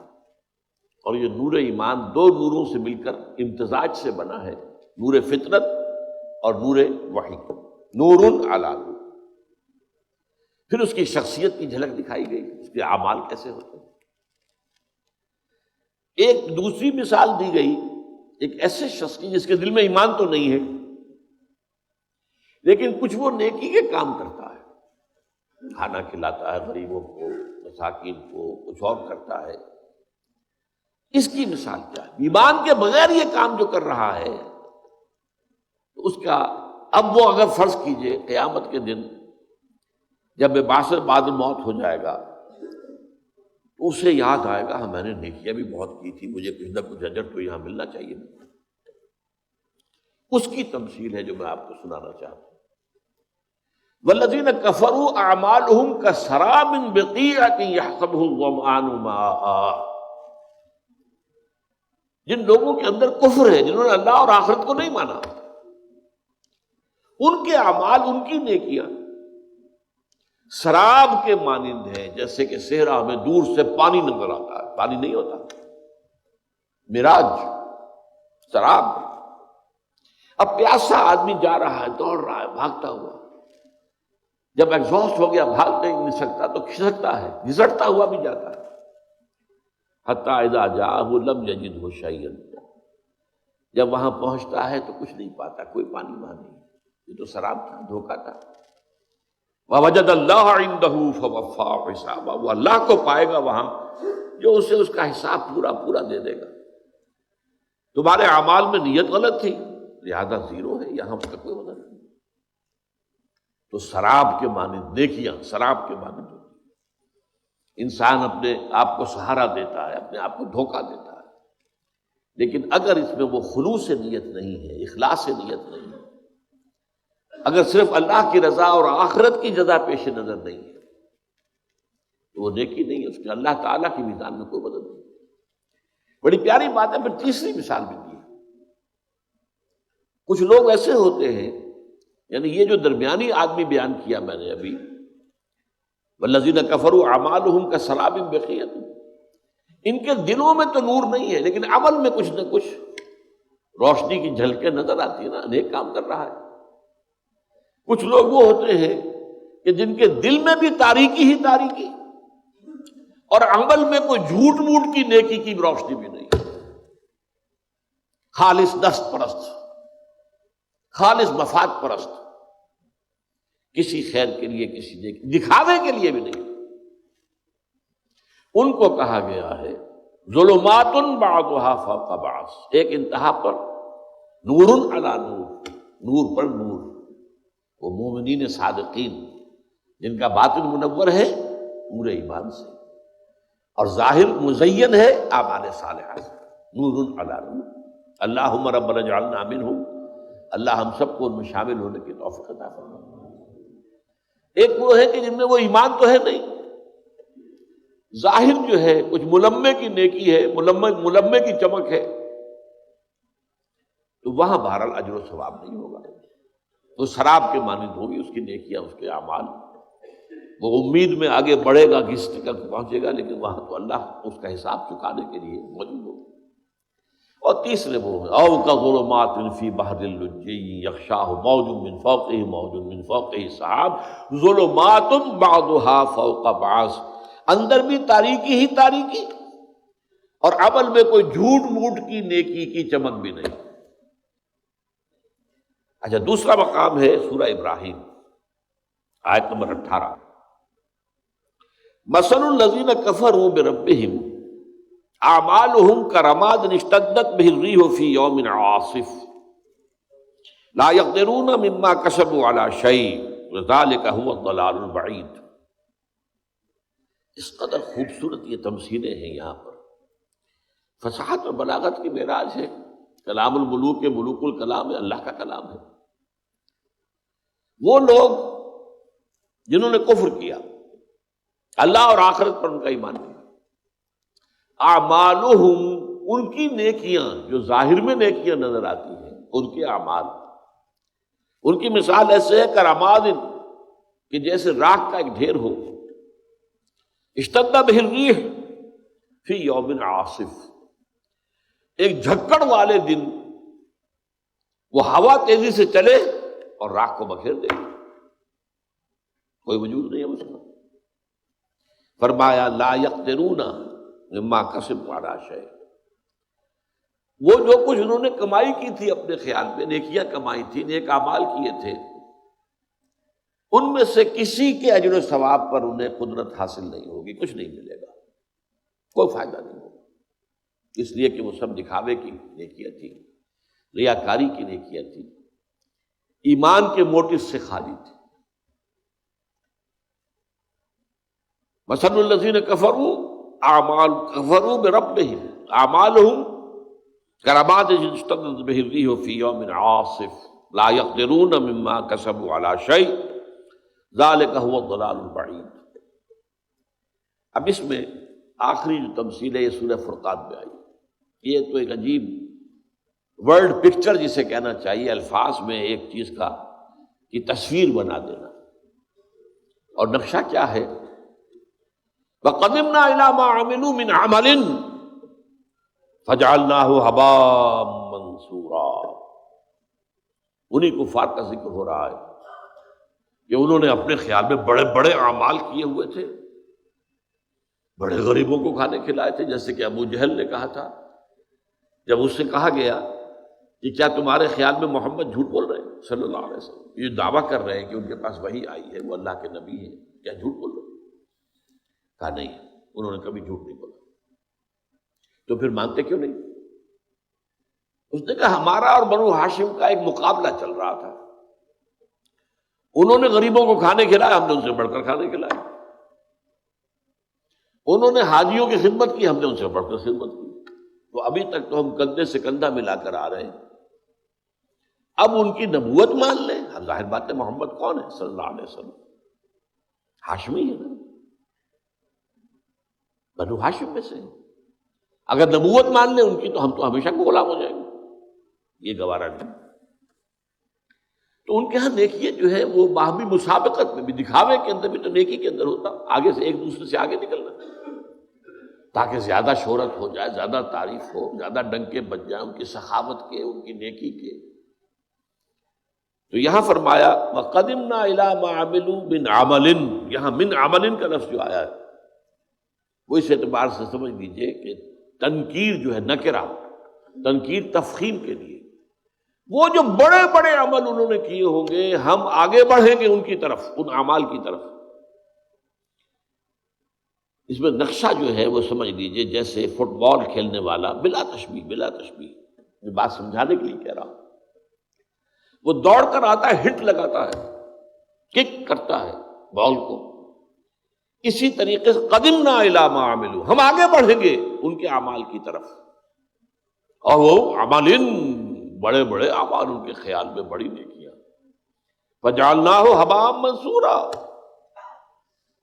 اور یہ نور ایمان 2 نوروں سے مل کر امتزاج سے بنا ہے، نور فطرت اور نور وحی، نور علی نور۔ پھر اس کی شخصیت کی جھلک دکھائی گئی، اس کے اعمال کیسے ہوتے ہیں۔ ایک دوسری مثال دی گئی ایک ایسے شخص کی جس کے دل میں ایمان تو نہیں ہے، لیکن کچھ وہ نیکی کے کام کرتا ہے، کھانا کھلاتا ہے غریبوں کو، مساکین کو، کچھ اور کرتا ہے۔ اس کی مثال کیا ہے؟ ایمان کے بغیر یہ کام جو کر رہا ہے، تو اس کا اب وہ اگر فرض کیجئے قیامت کے دن جب بعث بعد الموت ہو جائے گا تو اسے یاد آئے گا میں نے نیکیاں بھی بہت کی تھی، مجھے کچھ نہ کچھ اجر تو یہاں ملنا چاہیے۔ اس کی تمثیل ہے جو میں آپ کو سنانا چاہتا ہوں۔ والذین کفروا اعمالهم کسراب بقیعۃ یحسبہ الظمآن ماء۔ جن لوگوں کے اندر کفر ہے، جنہوں نے اللہ اور آخرت کو نہیں مانا، ان کے اعمال، ان کی نیکیاں سراب کے مانند ہیں، جیسے کہ صحرا میں دور سے پانی نظر آتا ہے، پانی نہیں ہوتا، مراج، سراب۔ اب پیاسا آدمی جا رہا ہے، دوڑ رہا ہے، بھاگتا ہوا، جب ایگزاسٹ ہو گیا، بھاگ نہیں سکتا تو کھسکتا ہے، گھسٹتا ہوا بھی جاتا ہے، حتی اذا جاءہ لم یجدہ شیئا، جب وہاں پہنچتا ہے تو کچھ نہیں پاتا، کوئی پانی وہاں نہیں، یہ تو سراب تھا، دھوکہ تھا۔ وَوَجَدَ اللَّهَ عِندَهُ فَوَفَّاهُ حِسَابَهُ، وہ اللہ کو پائے گا وہاں جو اسے اس کا حساب پورا پورا دے دے گا۔ تمہارے اعمال میں نیت غلط تھی لہذا زیرو ہے، یہاں اس کا کوئی وزن نہیں۔ تو سراب کے مانند نیکیاں سراب کے مانند ہوتی ہیں۔ انسان اپنے آپ کو سہارا دیتا ہے، اپنے آپ کو دھوکہ دیتا ہے، لیکن اگر اس میں وہ خلوص نیت نہیں ہے، اخلاص نیت نہیں ہے، اگر صرف اللہ کی رضا اور آخرت کی جزا پیش نظر نہیں ہے تو وہ نیکی نہیں ہے، اس کے اللہ تعالیٰ کی میزان میں کوئی بدل نہیں۔ بڑی پیاری بات ہے۔ پھر تیسری مثال بھی دی ہے۔ کچھ لوگ ایسے ہوتے ہیں، یعنی یہ جو درمیانی آدمی بیان کیا میں نے ابھی، والذین کفروا اعمالهم کسراب بقیعۃ، ان کے دلوں میں تو نور نہیں ہے لیکن عمل میں کچھ نہ کچھ روشنی کی جھلکیں نظر آتی ہیں نا، نیک کام کر رہا ہے۔ کچھ لوگ وہ ہوتے ہیں کہ جن کے دل میں بھی تاریکی ہی تاریکی، اور عمل میں کوئی جھوٹ موٹ کی نیکی کی روشنی بھی نہیں، خالص دست پرست، خالص مفاد پرست، کسی خیر کے لیے، کسی نیکی دکھاوے کے لیے بھی نہیں۔ ان کو کہا گیا ہے ظلمات بعضها فوق بعض، ایک انتہا پر نور علی نور، نور پر نور۔ وہ مومنین صادقین جن کا باطن منور ہے نور ایمان سے اور ظاہر مزین ہے اعمال صالحہ سے، نور علی نور۔ اللہم ربنا اجعلنا منہم، اللہ ہم سب کو ان میں شامل ہونے کی توفیق عطا فرما۔ ایک وہ ہے کہ جن میں وہ ایمان تو ہے نہیں، ظاہر جو ہے کچھ ملمے کی نیکی ہے، ملمے کی چمک ہے، تو وہاں بہرحال اجر و ثواب نہیں ہوگا، تو سراب کے مانند ہوگی اس کی نیکیاں، اس کے اعمال۔ وہ امید میں آگے بڑھے گا، گھس تک پہنچے گا، لیکن وہاں تو اللہ اس کا حساب چکانے کے لیے موجود ہوگا۔ اور تیسرے وہ او کظلمات فی بحر اللجی یغشاہ موج من فوقہ موج من فوقہ سحاب ظلمات بعضها فوق بعض، اندر بھی تاریکی ہی تاریکی، اور عمل میں کوئی جھوٹ موٹ کی نیکی کی چمک بھی نہیں۔ اچھا، دوسرا مقام ہے سورہ ابراہیم، آیت نمبر 18۔ مثل الذین کفروا بربہم اعمالهم کرماد اشتدت به الريح في يوم عاصف لا يقدرون مما كسبوا على شيء وذلك هو الضلال البعید۔ اس قدر خوبصورت یہ تمثیلیں ہیں یہاں پر، فصاحت اور بلاغت کی معراج ہے۔ کلام الملوک کے ملوک الکلام ہے، اللہ کا کلام ہے۔ وہ لوگ جنہوں نے کفر کیا، اللہ اور آخرت پر ان کا ایمان نہیں، اعمالہم، ان کی نیکیاں جو ظاہر میں نیکیاں نظر آتی ہیں، ان کے اعمال، ان کی مثال ایسے ہے کرماد، کہ جیسے راکھ کا ایک ڈھیر ہو، اشتد بہ الریح فی یوم عاصف، ایک جھکڑ والے دن وہ ہوا تیزی سے چلے اور راکھ کو بکھیر دے، کوئی وجود نہیں ہے اس کا۔ فرمایا لا یقدرون مما کسبوا علی شیء، وہ جو کچھ انہوں نے کمائی کی تھی اپنے خیال میں، نیکیاں کمائی تھی، نیک اعمال کیے تھے، ان میں سے کسی کے اجر و ثواب پر انہیں قدرت حاصل نہیں ہوگی، کچھ نہیں ملے گا، کوئی فائدہ نہیں ہوگا، اس لیے کہ وہ سب دکھاوے کی نیکیاں تھی، ریاکاری کی نیکیاں تھی، ایمان کے موٹو سے خالی تھی۔ مثل الذین کفروا بربہم اعمالہم کرماد اشتدت بہ الریح فی یوم عاصف لا یقدرون مما کسبوا علی شیء ذلک هو الضلال البعید۔ اب اس میں آخری جو تمثیل ہے یہ سورہ فرقان میں آئی، یہ تو ایک عجیب ورلڈ پکچر جسے کہنا چاہیے، الفاظ میں ایک چیز کا کی تصویر بنا دینا، اور نقشہ کیا ہے؟ وَقَدِمْنَا إِلَىٰ مَا عَمِلُوا مِنْ عَمَلٍ فَجَعَلْنَاهُ هَبَاءً مَنْثُورًا۔ انہی کفار کا ذکر ہو رہا ہے کہ انہوں نے اپنے خیال میں بڑے بڑے اعمال کیے ہوئے تھے، بڑے غریبوں کو کھانے کھلائے تھے، جیسے کہ ابو جہل نے کہا تھا جب اس سے کہا گیا کہ کیا تمہارے خیال میں محمد جھوٹ بول رہے ہیں صلی اللہ علیہ وسلم، یہ دعویٰ کر رہے ہیں کہ ان کے پاس وحی آئی ہے، وہ اللہ کے نبی ہیں، کیا جھوٹ بول رہے ہیں؟ کہا نہیں، انہوں نے کبھی جھوٹ نہیں بولا۔ تو پھر مانتے کیوں نہیں؟ اس نے کہا ہمارا اور بنو ہاشم کا ایک مقابلہ چل رہا تھا، انہوں نے غریبوں کو کھانے کھلایا، ہم نے ان سے بڑھ کر کھانے کھلائے، انہوں نے حاجیوں کی خدمت کی، ہم نے ان سے بڑھ کر خدمت کی، تو ابھی تک تو ہم کندھے سے کندھا ملا کر آ رہے ہیں، اب ان کی نبوت مان لیں۔ ظاہر بات ہے محمد کون ہے صلی اللہ علیہ وسلم؟ ہاشمی ہے نا، بنو ہاشم میں سے، اگر نبوت مان لیں ان کی تو ہم تو ہمیشہ کو غلام ہو جائیں گے، یہ گوارا نہیں۔ تو ان کے ہاں نیکی جو ہے وہ باہمی مسابقت میں بھی، دکھاوے کے اندر بھی تو نیکی کے اندر ہوتا، آگے سے ایک دوسرے سے آگے نکلنا تاکہ زیادہ شہرت ہو جائے، زیادہ تعریف ہو، زیادہ ڈنکے بج جائیں ان کی سخاوت کے، ان کی نیکی کے۔ تو یہاں فرمایا وَقَدِمْنَا إِلَىٰ مَا عَمِلُوا مِنْ عَمَلٍ، یہاں من عمل کا لفظ جو آیا ہے وہ اس اعتبار سے سمجھ لیجئے کہ تنکیر جو ہے نکرہ، تنکیر تفخیم کے لیے، وہ جو بڑے بڑے عمل انہوں نے کیے ہوں گے، ہم آگے بڑھیں گے ان کی طرف، ان اعمال کی طرف۔ اس میں نقشہ جو ہے وہ سمجھ لیجئے جیسے فٹ بال کھیلنے والا، بلا تشبیہ میں بات سمجھانے کے لیے کہہ رہا ہوں، وہ دوڑ کر آتا ہے، ہٹ لگاتا ہے، کک کرتا ہے بال کو، اسی طریقے سے قدمنا الی ما عملوا، ہم آگے بڑھیں گے ان کے اعمال کی طرف، اور وہ عمل بڑے بڑے اعمال ان کے خیال میں بڑی نیکیاں، فجعلناہ ھباء منثورا،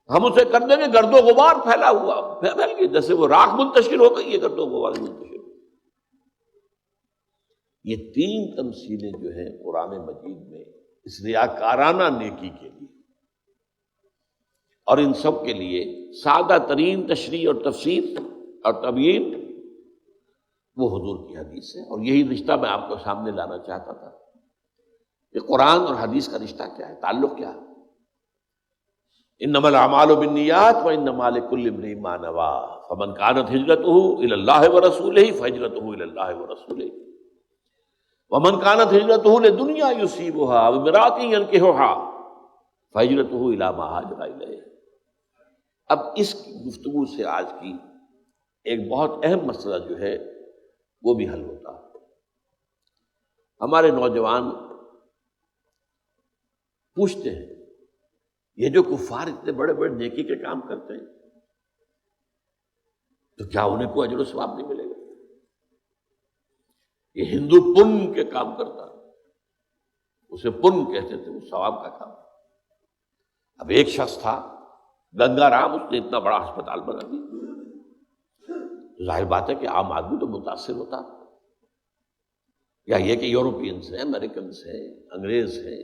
ہم اسے کر دیں گے گرد و غبار پھیلا ہوا، پھیل گئی جیسے وہ راکھ منتشر ہو گئی، یہ گرد و غبار منتشر۔ یہ تین تمثیلیں جو ہیں قرآن مجید میں اس ریاکارانہ نیکی کے لیے، اور ان سب کے لیے سادہ ترین تشریح اور تفسیر اور تبیین وہ حضور کی حدیث ہے، اور یہی رشتہ میں آپ کو سامنے لانا چاہتا تھا کہ قرآن اور حدیث کا رشتہ کیا ہے، تعلق کیا ہے۔ انما الاعمال بالنیات وانما لکل امرئ ما نوی فمن كانت ہجرته الى اللہ ورسولہ فہجرته الى اللہ ورسولہ ومن كانت ہجرته لدنیا یصیبها او امرأة ينکحها فہجرته الى ما ہاجر الیہ۔ اب اس گفتگو سے آج کی ایک بہت اہم مسئلہ جو ہے وہ بھی حل ہوتا ہے۔ ہمارے نوجوان پوچھتے ہیں یہ جو کفار اتنے بڑے بڑے نیکی کے کام کرتے ہیں تو کیا انہیں کوئی اجر و ثواب نہیں ملے گا؟ یہ ہندو پن کے کام کرتا ہے، اسے پن کہتے تھے، وہ ثواب کا کام۔ اب ایک شخص تھا گنگا رام، اس نے اتنا بڑا ہسپتال بنا دیا، ظاہر بات ہے کہ عام آدمی تو متاثر ہوتا، یا یہ کہ یورپینس ہیں، امریکنس ہیں، انگریز ہیں،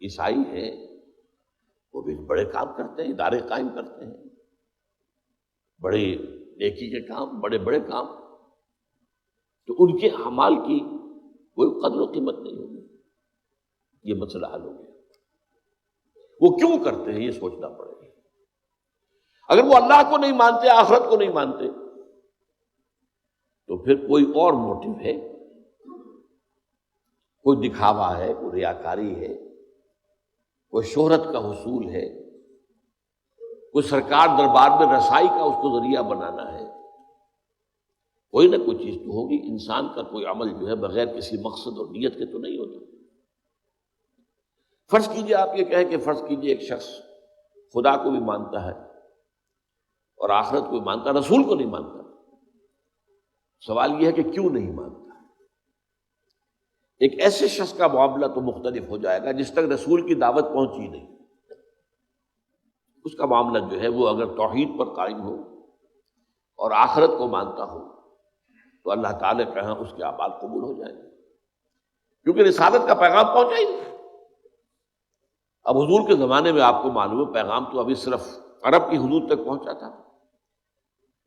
عیسائی ہیں، وہ بھی بڑے کام کرتے ہیں، ادارے قائم کرتے ہیں، بڑے نیکی کے کام، بڑے بڑے کام، تو ان کے اعمال کی کوئی قدر و قیمت نہیں ہوگی۔ یہ مسئلہ حل ہو گیا۔ وہ کیوں کرتے ہیں یہ سوچنا پڑے گا۔ اگر وہ اللہ کو نہیں مانتے، آخرت کو نہیں مانتے، تو پھر کوئی اور موٹیو ہے، کوئی دکھاوا ہے، کوئی ریاکاری ہے، کوئی شہرت کا حصول ہے، کوئی سرکار دربار میں رسائی کا اس کو ذریعہ بنانا ہے، کوئی نہ کوئی چیز تو ہوگی۔ انسان کا کوئی عمل جو ہے بغیر کسی مقصد اور نیت کے تو نہیں ہوتا۔ فرض کیجئے آپ یہ کہیں کہ فرض کیجئے ایک شخص خدا کو بھی مانتا ہے اور آخرت کو بھی مانتا ہے، رسول کو نہیں مانتا۔ سوال یہ ہے کہ کیوں نہیں مانتا؟ ایک ایسے شخص کا معاملہ تو مختلف ہو جائے گا جس تک رسول کی دعوت پہنچی نہیں، اس کا معاملہ جو ہے وہ اگر توحید پر قائم ہو اور آخرت کو مانتا ہو تو اللہ تعالیٰ کے ہاں اس کے اعمال قبول ہو جائیں گے، کیونکہ رسالت کا پیغام پہنچا ہی نہیں۔ اب حضور کے زمانے میں آپ کو معلوم ہے پیغام تو ابھی صرف عرب کی حدود تک پہنچا تھا،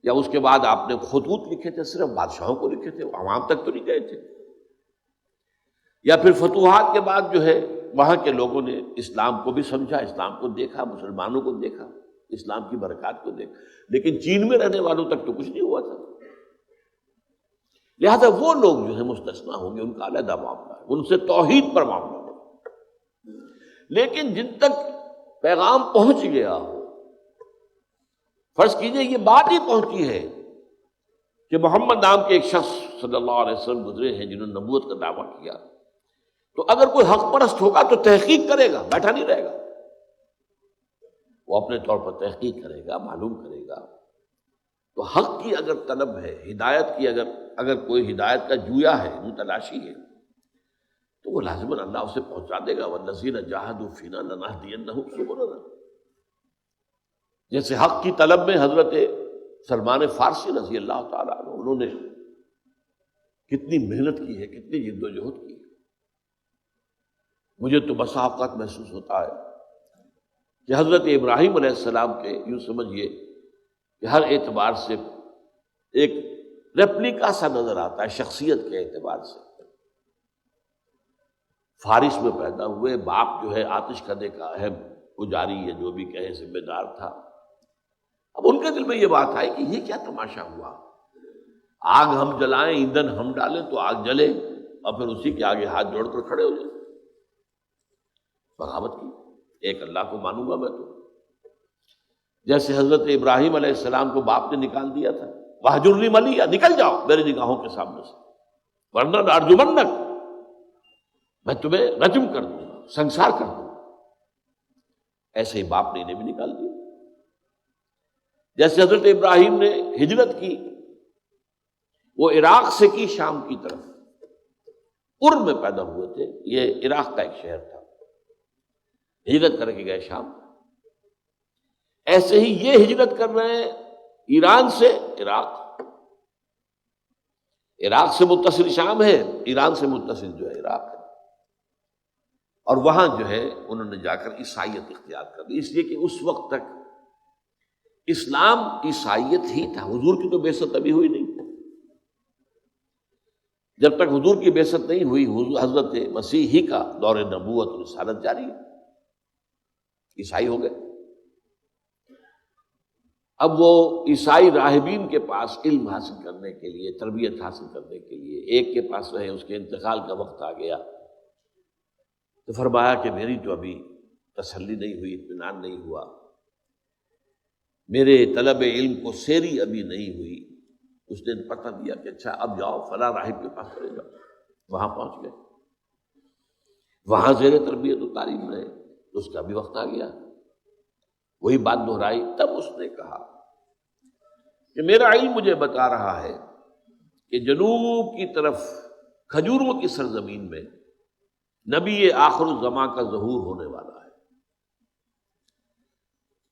یا اس کے بعد آپ نے خطوط لکھے تھے، صرف بادشاہوں کو لکھے تھے، عوام تک تو نہیں گئے تھے، یا پھر فتوحات کے بعد جو ہے وہاں کے لوگوں نے اسلام کو بھی سمجھا، اسلام کو دیکھا، مسلمانوں کو دیکھا، اسلام کی برکات کو دیکھا، لیکن چین میں رہنے والوں تک تو کچھ نہیں ہوا تھا۔ لہذا وہ لوگ جو ہے مستثنیٰ ہوں گے، ان کا علیحدہ معاملہ ہے، ان سے توحید پر معاملہ ہے۔ لیکن جن تک پیغام پہنچ گیا ہو، فرض کیجئے یہ بات ہی پہنچی ہے کہ محمد نام کے ایک شخص صلی اللہ علیہ وسلم گزرے ہیں جنہوں نے نبوت کا دعویٰ کیا، تو اگر کوئی حق پرست ہوگا تو تحقیق کرے گا، بیٹھا نہیں رہے گا، وہ اپنے طور پر تحقیق کرے گا، معلوم کرے گا۔ تو حق کی اگر طلب ہے، ہدایت کی اگر کوئی ہدایت کا جویا ہے، متلاشی ہے، تو وہ لازماً اللہ اسے پہنچا دے گا۔ وَالَّذِينَ جَاهَدُوا فِينَا لَنَهْدِيَنَّهُمْ سُبُلَنَا۔ جیسے حق کی طلب میں حضرت سلمان فارسی رضی اللہ تعالیٰ عنہ، انہوں نے کتنی محنت کی ہے، کتنی جد و جہد کی ہے۔ مجھے تو بسا اوقات محسوس ہوتا ہے کہ حضرت ابراہیم علیہ السلام کے یوں سمجھیے کہ ہر اعتبار سے ایک ریپلیکا سا نظر آتا ہے، شخصیت کے اعتبار سے۔ فارس میں پیدا ہوئے، باپ جو ہے آتش کدے کا اہم پجاری ہے، جو بھی کہیں ذمہ دار تھا۔ اب ان کے دل میں یہ بات آئی کہ یہ کیا تماشا ہوا، آگ ہم جلائیں، ایندھن ہم ڈالیں تو آگ جلے، اور پھر اسی کے آگے ہاتھ جوڑ کر کھڑے ہو جائیں۔ بغاوت کی، ایک اللہ کو مانوں گا میں تو۔ جیسے حضرت ابراہیم علیہ السلام کو باپ نے نکال دیا تھا، وَاہْجُرْنِی مَلِیًّا، نکل جاؤ میری نگاہوں کے سامنے سے، ورنہ لَأَرْجُمَنَّکَ، میں تمہیں رجم کر دوں گا، سنسار کر دوں گا۔ ایسے ہی باپ نے انہیں بھی نکال دیا۔ جیسے حضرت ابراہیم نے ہجرت کی، وہ عراق سے کی شام کی طرف، پور میں پیدا ہوئے تھے، یہ عراق کا ایک شہر تھا، ہجرت کر کے گئے شام۔ ایسے ہی یہ ہجرت کر رہے ہیں ایران سے عراق، عراق سے متصل شام ہے، ایران سے متصل جو ہے عراق ہے، اور وہاں جو ہے انہوں نے جا کر عیسائیت اختیار کر لی، اس لیے کہ اس وقت تک اسلام عیسائیت ہی تھا، حضور کی تو بعثت ابھی ہوئی نہیں۔ جب تک حضور کی بعثت نہیں ہوئی، حضرت مسیح ہی کا دور نبوت اور رسالت جاری ہے، عیسائی ہو گئے۔ اب وہ عیسائی راہبین کے پاس علم حاصل کرنے کے لیے، تربیت حاصل کرنے کے لیے ایک کے پاس رہے، اس کے انتقال کا وقت آ گیا تو فرمایا کہ میری تو ابھی تسلی نہیں ہوئی، اطمینان نہیں ہوا، میرے طلب علم کو سیری ابھی نہیں ہوئی۔ اس نے پتہ دیا کہ اچھا اب جاؤ فلاں راہب کے پاس چلے جاؤ، وہاں پہنچ گئے، وہاں زیر تربیت و تعلیم رہے، تو اس کا بھی وقت آ گیا، وہی بات دہرائی۔ تب اس نے کہا کہ میرا علم مجھے بتا رہا ہے کہ جنوب کی طرف کھجوروں کی سرزمین میں نبی آخر الزماں کا ظہور ہونے والا ہے۔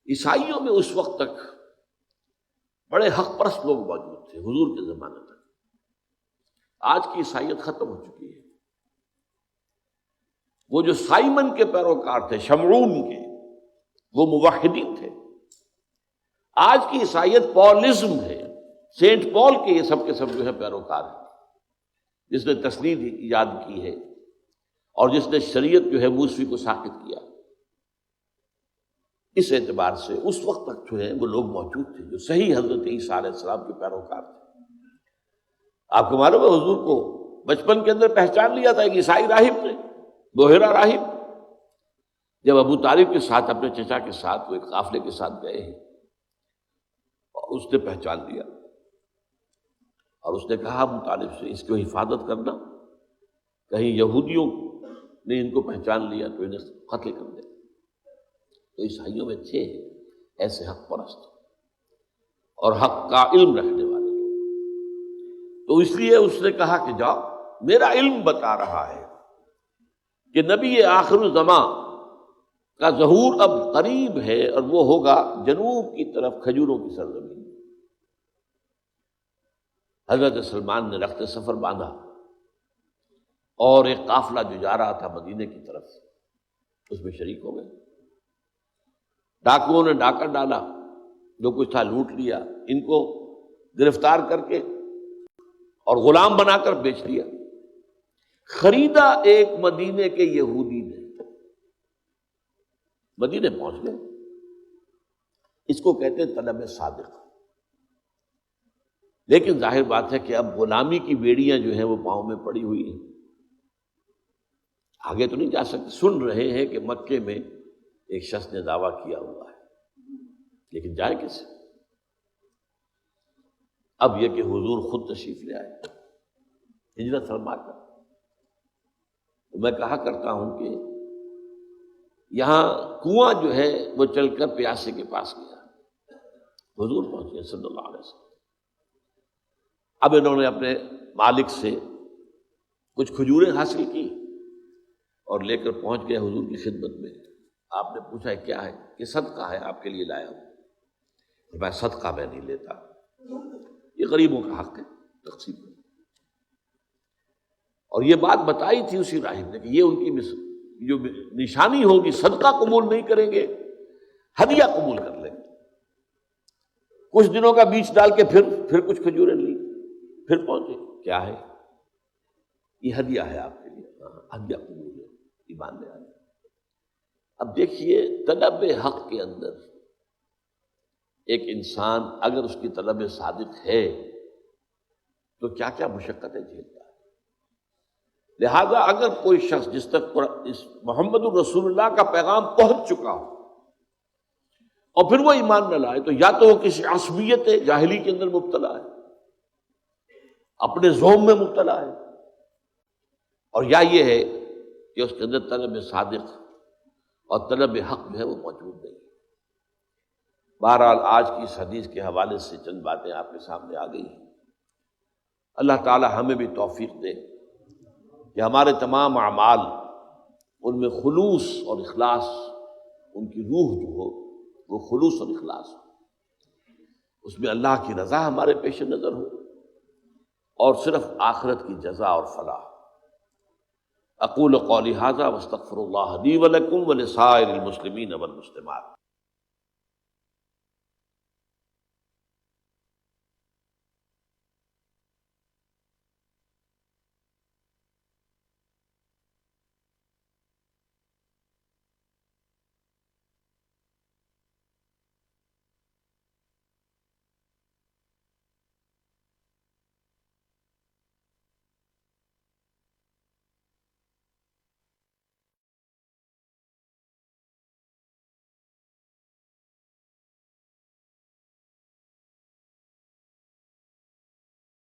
عیسائیوں میں اس وقت تک بڑے حق پرست لوگ موجود تھے حضور کے زمانے تک، آج کی عیسائیت ختم ہو چکی ہے۔ وہ جو سائمن کے پیروکار تھے، شمعون کے، وہ موحدین تھے۔ آج کی عیسائیت پالزم ہے، سینٹ پال کے یہ سب کے سب جو ہے پیروکار ہیں، جس نے تسنید ایجاد کی ہے اور جس نے شریعت جو ہے موسوی کو ساقط کیا۔ اس اعتبار سے اس وقت تک جو ہے وہ لوگ موجود تھے جو صحیح حضرت عیسیٰ علیہ السلام کے پیروکار تھے۔ آپ کو معلوم ہے حضور کو بچپن کے اندر پہچان لیا تھا ایک عیسائی راہب نے، بحیرہ راہب، جب ابو طالب کے ساتھ اپنے چچا کے ساتھ وہ ایک قافلے کے ساتھ گئے ہیں، اور اس نے پہچان لیا اور اس نے کہا ابو طالب سے اس کو حفاظت کرنا، کہیں یہودیوں نے ان کو پہچان لیا تو انہیں قتل کر دے۔ تو عیسائیوں میں تھے ایسے حق پرست اور حق کا علم رکھنے والے لوگ، تو اس لیے اس نے کہا کہ جاؤ، میرا علم بتا رہا ہے کہ نبی آخر الزماں کا ظہور اب قریب ہے، اور وہ ہوگا جنوب کی طرف کھجوروں کی سرزمین۔ حضرت سلمان نے رخت سفر باندھا اور ایک قافلہ جو جا رہا تھا مدینے کی طرف اس میں شریک ہو گئے۔ ڈاکوؤں نے ڈاکہ ڈالا، جو کچھ تھا لوٹ لیا، ان کو گرفتار کر کے اور غلام بنا کر بیچ دیا۔ خریدا ایک مدینے کے یہودی نے، مدینے پہنچ گئے۔ اس کو کہتے ہیں طلب صادق۔ لیکن ظاہر بات ہے کہ اب غلامی کی بیڑیاں جو ہیں وہ پاؤں میں پڑی ہوئی ہیں، آگے تو نہیں جا سکتے۔ سن رہے ہیں کہ مکے میں ایک شخص نے دعویٰ کیا ہوا ہے، لیکن جائے کیسے؟ اب یہ کہ حضور خود تشریف لے آئے ہجرت فرما کر۔ میں کہا کرتا ہوں کہ یہاں کنواں جو ہے وہ چل کر پیاسے کے پاس گیا، حضور پہنچے صلی اللہ علیہ وسلم۔ اب انہوں نے اپنے مالک سے کچھ کھجوریں حاصل کی اور لے کر پہنچ گئے حضور کی خدمت میں۔ آپ نے پوچھا کیا ہے؟ کہ صدقہ ہے، آپ کے لیے لایا ہوں۔ میں صدقہ میں نہیں لیتا، یہ غریبوں کا حق ہے، تقسیم ہے۔ اور یہ بات بتائی تھی اسی راہب نے کہ یہ ان کی جو نشانی ہوگی، صدقہ قبول نہیں کریں گے، ہدیہ قبول کر لیں گے۔ کچھ دنوں کا بیچ ڈال کے پھر کچھ کھجوریں لی، پھر پہنچے، کیا ہے؟ یہ ہدیہ ہے آپ کے لیے، ہدیہ قبول ہے، ایمان لے آئے۔ اب دیکھیے طلب حق کے اندر ایک انسان اگر اس کی طلب صادق ہے تو کیا کیا مشقتیں جھیلتا ہے۔ لہذا اگر کوئی شخص جس تک اس محمد الرسول اللہ کا پیغام پہنچ چکا ہو اور پھر وہ ایمان نہ لائے، تو یا تو وہ کسی عصبیت جاہلی کے اندر مبتلا ہے، اپنے زوم میں مبتلا ہے، اور یا یہ ہے کہ اس کے اندر طلب صادق اور طلب حق جو ہے وہ موجود نہیں۔ بہرحال آج کی اس حدیث کے حوالے سے چند باتیں آپ کے سامنے آ گئی ہیں۔ اللہ تعالی ہمیں بھی توفیق دے کہ ہمارے تمام اعمال ان میں خلوص اور اخلاص، ان کی روح جو ہو وہ خلوص اور اخلاص ہو، اس میں اللہ کی رضا ہمارے پیش نظر ہو اور صرف آخرت کی جزا اور فلاح۔ اقول قولی ھذا واستغفر اللہ لی ولکم ولسائر المسلمین والمسلمات۔